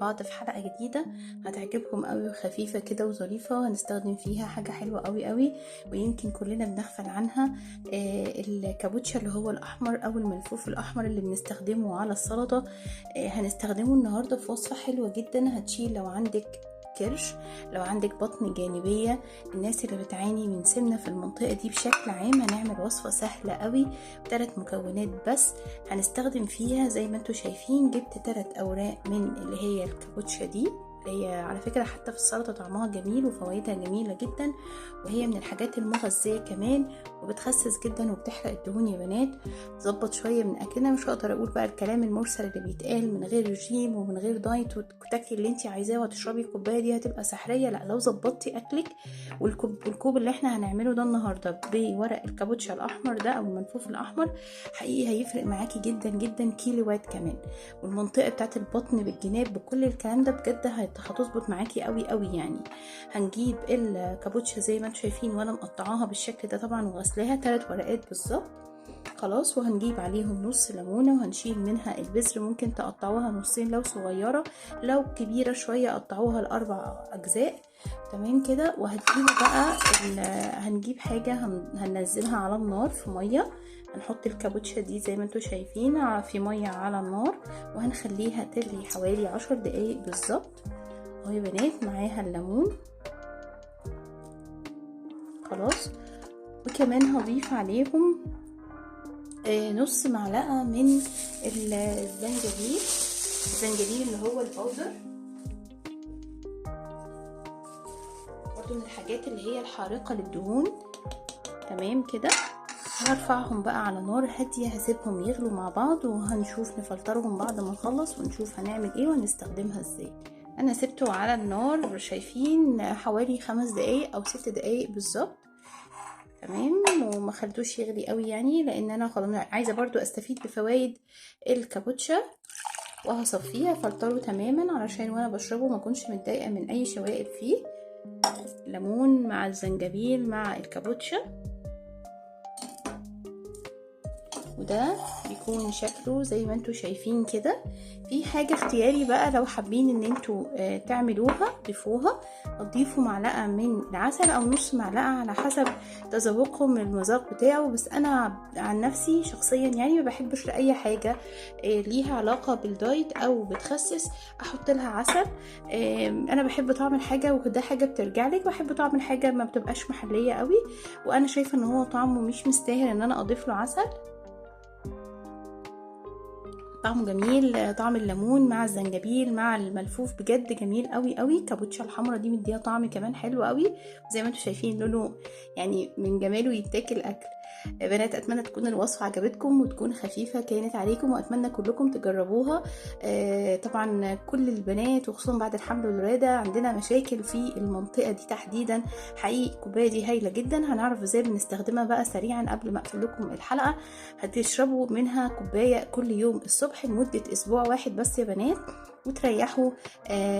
بعض في حلقة جديدة هتعجبكم قوي وخفيفة كده وظريفة. هنستخدم فيها حاجة حلوة قوي قوي ويمكن كلنا بنغفل عنها، الكابوتشا اللي هو الأحمر أو الملفوف الأحمر اللي بنستخدمه على السلطة. هنستخدمه النهاردة في وصفة حلوة جدا هتشيل لو عندك كرش، لو عندك بطن جانبية، الناس اللي بتعاني من سمنة في المنطقة دي بشكل عام. هنعمل وصفة سهلة قوي ب3 مكونات بس هنستخدم فيها. زي ما انتوا شايفين جبت 3 اوراق من اللي هي الكابوتشا دي، هي على فكرة حتى في السلطة طعمها جميل وفوائدها جميلة جدا، وهي من الحاجات المغذية كمان وبتخسس جدا وبتحرق الدهون يا بنات. تظبط شوية من اكلنا. مش هقدر اقول بقى الكلام المرسل اللي بيتقال من غير رجيم ومن غير دايت وتاكلي اللي انت عايزاه وتشربي الكوباية دي هتبقى سحرية. لا، لو ظبطتي اكلك. والكوب اللي احنا هنعمله ده النهاردة بورق الكابوتشا الاحمر ده او الملفوف الاحمر حقيقي هيفرق معاكي جدا جدا، كيلوات كمان. والمنطقة بتاعت البطن بالجناب بكل الكلام ده بجد هتظبط معاكي قوي قوي يعني. هنجيب الكابوتشا زي ما انتم شايفين وانا مقطعاها بالشكل ده طبعا وغسلاها 3 ورقات بالظبط. خلاص، وهنجيب عليهم نص ليمونه وهنشيل منها البذر. ممكن تقطعوها نصين لو صغيره، لو كبيره شويه قطعوها ل4 اجزاء. تمام كده. وهتجيبوا بقى هنجيب حاجه هننزلها على النار في ميه. هنحط الكابوتشا دي زي ما انتم شايفين في ميه على النار وهنخليها تغلي حوالي 10 دقايق بالظبط. اهو يا بنات معاها الليمون. خلاص، وكمان هضيف عليهم نص معلقة من الزنجبيل اللي هو البودر، برضو من الحاجات اللي هي الحارقة للدهون. تمام كده. هرفعهم بقى على نار هادية، هسيبهم يغلوا مع بعض وهنشوف نفلترهم بعد ما نخلص ونشوف هنعمل ايه وهنستخدمها ازاي. انا سبته على النار شايفين حوالي 5 دقايق او 6 دقايق بالظبط. تمام، وما خليتوش يغلي قوي يعني لان انا خلاص عايزه برضو استفيد بفوائد الكابوتشا. وهصفيه افلتره تماما علشان وانا بشربه ما اكونش متضايقه من اي سوائل فيه. ليمون مع الزنجبيل مع الكابوتشا، وده بيكون شكله زي ما انتوا شايفين كده. في حاجة اختياري بقى لو حابين ان انتوا تعملوها ضيفوها، تضيفوا معلقة من العسل او نص معلقة على حسب تذوقكم المذاق بتاعه. بس انا عن نفسي شخصيا يعني ما بحبش لاي حاجة ليها علاقة بالدايت او بتخسس احط لها عسل. انا بحب طعم الحاجة وده حاجة بترجع لك، بحب طعم الحاجة ما بتبقاش محلية قوي وانا شايفة ان هو طعمه مش مستاهل ان انا اضيف له عسل. طعمه جميل، طعم الليمون مع الزنجبيل مع الملفوف بجد جميل قوي قوي. الكابوتشا الحمرا دي مديها طعم كمان حلو قوي، زي ما انتم شايفين لونه يعني من جماله يتاكل اكل. بنات اتمنى تكون الوصفه عجبتكم وتكون خفيفه كانت عليكم، واتمنى كلكم تجربوها. طبعا كل البنات وخصوصا بعد الحمل والولاده عندنا مشاكل في المنطقه دي تحديدا. حقيقي الكوبايه دي هايله جدا. هنعرف ازاي بنستخدمها بقى سريعا قبل ما اقفل لكم الحلقه. هتشربوا منها كوبايه كل يوم الصبح لمده اسبوع واحد بس يا بنات، وتريحوا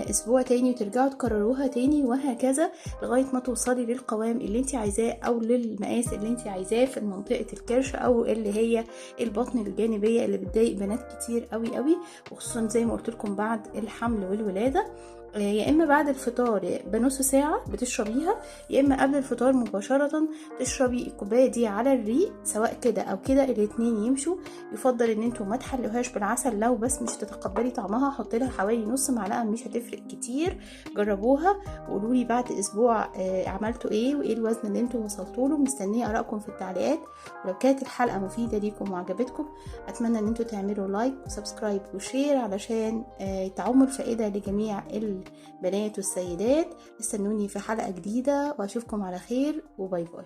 اسبوع تاني وترجعوا تكرروها تاني وهكذا لغايه ما توصلي للقوام اللي انت عايزاه او للمقاس اللي انت عايزاه في منطقه الكرش او اللي هي البطن الجانبيه اللي بتضايق بنات كتير قوي قوي، وخصوصا زي ما قلت لكم بعد الحمل والولاده. يا اما بعد الفطار بنص ساعه بتشربيها، يا اما قبل الفطار مباشره تشربي الكوبايه دي على الريق، سواء كده او كده الاتنين يمشوا. يفضل ان انتوا ما تحلوهاش بالعسل لو بس مش تتقبلي طعمها، حط لها حوالي نص معلقه مش هتفرق كتير. جربوها وقولوا لي بعد اسبوع عملتوا ايه وايه الوزن اللي انتوا وصلتوا له. مستنيه ارائكم في التعليقات. ولو كانت الحلقه مفيده ليكم وعجبتكم اتمنى ان انتوا تعملوا لايك وسبسكرايب وشير علشان تعم الفائده لجميع البنات والسيدات. استنوني في حلقه جديده واشوفكم على خير وباي باي.